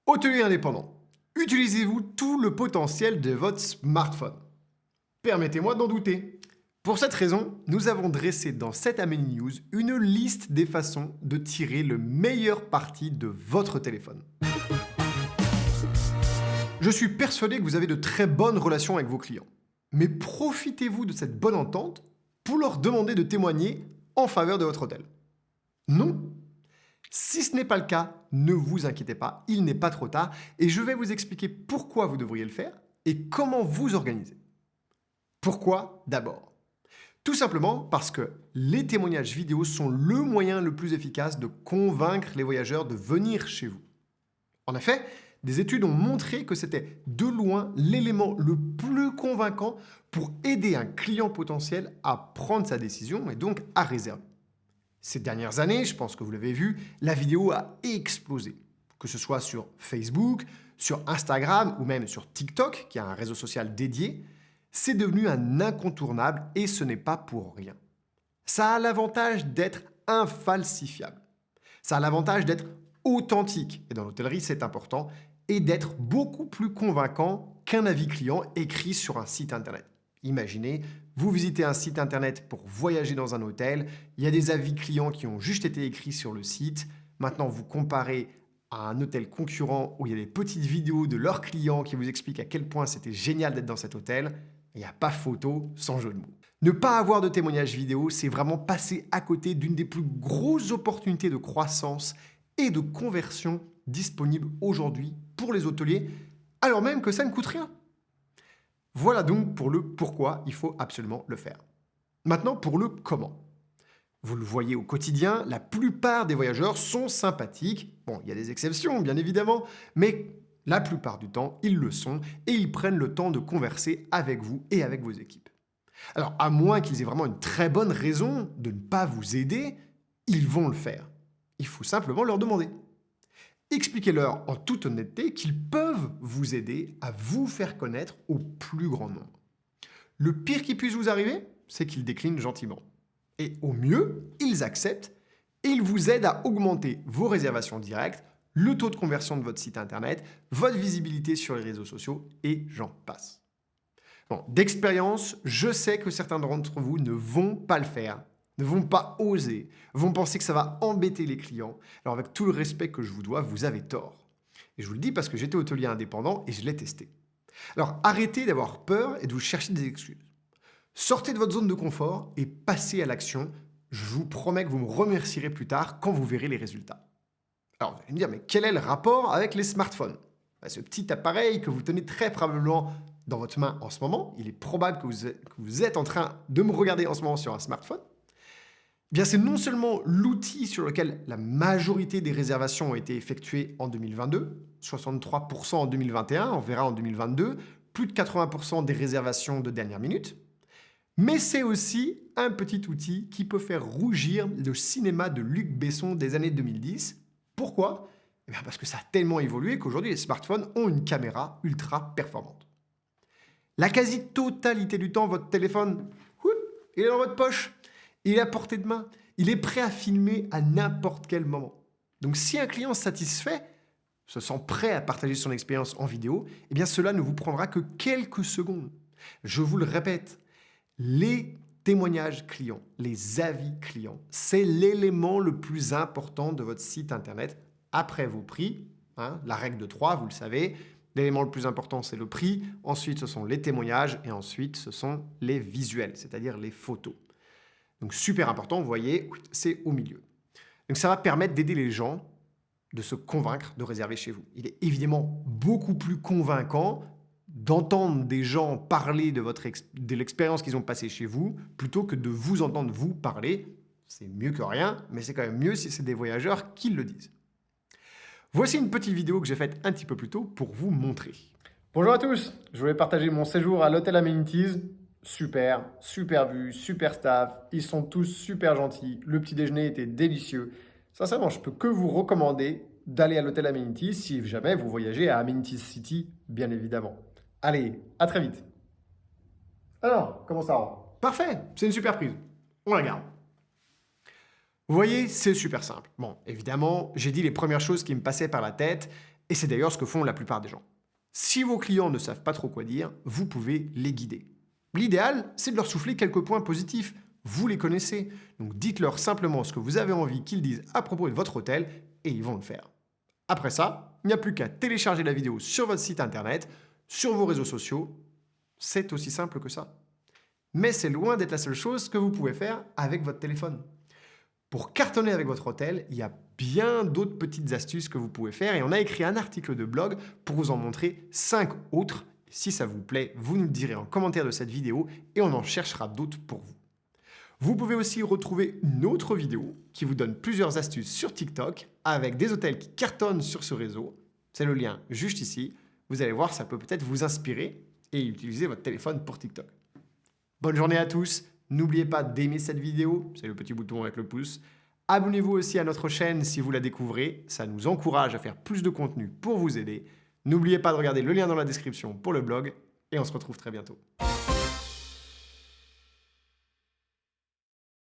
Hôtelier indépendant, utilisez-vous tout le potentiel de votre smartphone? Permettez-moi d'en douter. Pour cette raison, nous avons dressé dans cette Ameni News une liste des façons de tirer le meilleur parti de votre téléphone. Je suis persuadé que vous avez de très bonnes relations avec vos clients. Mais profitez-vous de cette bonne entente pour leur demander de témoigner en faveur de votre hôtel? Non. Si ce n'est pas le cas, ne vous inquiétez pas, il n'est pas trop tard et je vais vous expliquer pourquoi vous devriez le faire et comment vous organiser. Pourquoi d'abord? Tout simplement parce que les témoignages vidéo sont le moyen le plus efficace de convaincre les voyageurs de venir chez vous. En effet, des études ont montré que c'était de loin l'élément le plus convaincant pour aider un client potentiel à prendre sa décision et donc à réserver. Ces dernières années, je pense que vous l'avez vu, la vidéo a explosé. Que ce soit sur Facebook, sur Instagram ou même sur TikTok, qui a un réseau social dédié, c'est devenu un incontournable et ce n'est pas pour rien. Ça a l'avantage d'être infalsifiable. Ça a l'avantage d'être authentique, et dans l'hôtellerie c'est important, et d'être beaucoup plus convaincant qu'un avis client écrit sur un site internet. Imaginez, vous visitez un site internet pour voyager dans un hôtel, il y a des avis clients qui ont juste été écrits sur le site, maintenant vous comparez à un hôtel concurrent où il y a des petites vidéos de leurs clients qui vous expliquent à quel point c'était génial d'être dans cet hôtel, il n'y a pas photo sans jeu de mots. Ne pas avoir de témoignages vidéo, c'est vraiment passer à côté d'une des plus grosses opportunités de croissance et de conversion disponibles aujourd'hui pour les hôteliers, alors même que ça ne coûte rien. Voilà donc pour le pourquoi il faut absolument le faire. Maintenant pour le comment. Vous le voyez au quotidien, la plupart des voyageurs sont sympathiques. Bon, il y a des exceptions bien évidemment, mais la plupart du temps, ils le sont et ils prennent le temps de converser avec vous et avec vos équipes. Alors, à moins qu'ils aient vraiment une très bonne raison de ne pas vous aider, ils vont le faire. Il faut simplement leur demander. Expliquez-leur en toute honnêteté qu'ils peuvent vous aider à vous faire connaître au plus grand nombre. Le pire qui puisse vous arriver, c'est qu'ils déclinent gentiment. Et au mieux, ils acceptent et ils vous aident à augmenter vos réservations directes, le taux de conversion de votre site internet, votre visibilité sur les réseaux sociaux et j'en passe. Bon, d'expérience, je sais que certains d'entre vous ne vont pas le faire, ne vont pas oser, vont penser que ça va embêter les clients. Alors avec tout le respect que je vous dois, vous avez tort. Et je vous le dis parce que j'étais hôtelier indépendant et je l'ai testé. Alors arrêtez d'avoir peur et de vous chercher des excuses. Sortez de votre zone de confort et passez à l'action. Je vous promets que vous me remercierez plus tard quand vous verrez les résultats. Alors vous allez me dire, mais quel est le rapport avec les smartphones? Ce petit appareil que vous tenez très probablement dans votre main en ce moment, il est probable que vous êtes en train de me regarder en ce moment sur un smartphone. Eh bien, c'est non seulement l'outil sur lequel la majorité des réservations ont été effectuées en 2022, 63% en 2021, on verra en 2022, plus de 80% des réservations de dernière minute, mais c'est aussi un petit outil qui peut faire rougir le cinéma de Luc Besson des années 2010. Pourquoi? Eh bien parce que ça a tellement évolué qu'aujourd'hui les smartphones ont une caméra ultra performante. La quasi-totalité du temps, votre téléphone, il est dans votre poche, il est à portée de main, il est prêt à filmer à n'importe quel moment. Donc si un client satisfait, se sent prêt à partager son expérience en vidéo, eh bien cela ne vous prendra que quelques secondes. Je vous le répète, les témoignages clients, les avis clients, c'est l'élément le plus important de votre site internet après vos prix. La règle de 3, vous le savez, l'élément le plus important c'est le prix, ensuite ce sont les témoignages et ensuite ce sont les visuels, c'est-à-dire les photos. Donc super important, vous voyez, c'est au milieu. Donc ça va permettre d'aider les gens de se convaincre de réserver chez vous. Il est évidemment beaucoup plus convaincant d'entendre des gens parler de l'expérience qu'ils ont passée chez vous, plutôt que de vous entendre vous parler. C'est mieux que rien, mais c'est quand même mieux si c'est des voyageurs qui le disent. Voici une petite vidéo que j'ai faite un petit peu plus tôt pour vous montrer. Bonjour à tous, je voulais partager mon séjour à l'hôtel Amenities. Super, super vue, super staff, ils sont tous super gentils, le petit déjeuner était délicieux. Sincèrement, je peux que vous recommander d'aller à l'hôtel Amenities si jamais vous voyagez à Amenities City, bien évidemment. Allez, à très vite. Alors, comment ça va? Parfait, c'est une super prise. On la garde. Vous voyez, c'est super simple. Bon, évidemment, j'ai dit les premières choses qui me passaient par la tête Et c'est d'ailleurs ce que font la plupart des gens. Si vos clients ne savent pas trop quoi dire, vous pouvez les guider. L'idéal, c'est de leur souffler quelques points positifs. Vous les connaissez, donc dites-leur simplement ce que vous avez envie qu'ils disent à propos de votre hôtel et ils vont le faire. Après ça, il n'y a plus qu'à télécharger la vidéo sur votre site internet, sur vos réseaux sociaux. C'est aussi simple que ça. Mais c'est loin d'être la seule chose que vous pouvez faire avec votre téléphone. Pour cartonner avec votre hôtel, il y a bien d'autres petites astuces que vous pouvez faire et on a écrit un article de blog pour vous en montrer 5 autres. Si ça vous plaît, vous nous le direz en commentaire de cette vidéo et on en cherchera d'autres pour vous. Vous pouvez aussi retrouver une autre vidéo qui vous donne plusieurs astuces sur TikTok avec des hôtels qui cartonnent sur ce réseau. C'est le lien juste ici. Vous allez voir, ça peut peut-être vous inspirer et utiliser votre téléphone pour TikTok. Bonne journée à tous. N'oubliez pas d'aimer cette vidéo, c'est le petit bouton avec le pouce. Abonnez-vous aussi à notre chaîne si vous la découvrez, ça nous encourage à faire plus de contenu pour vous aider. N'oubliez pas de regarder le lien dans la description pour le blog et on se retrouve très bientôt.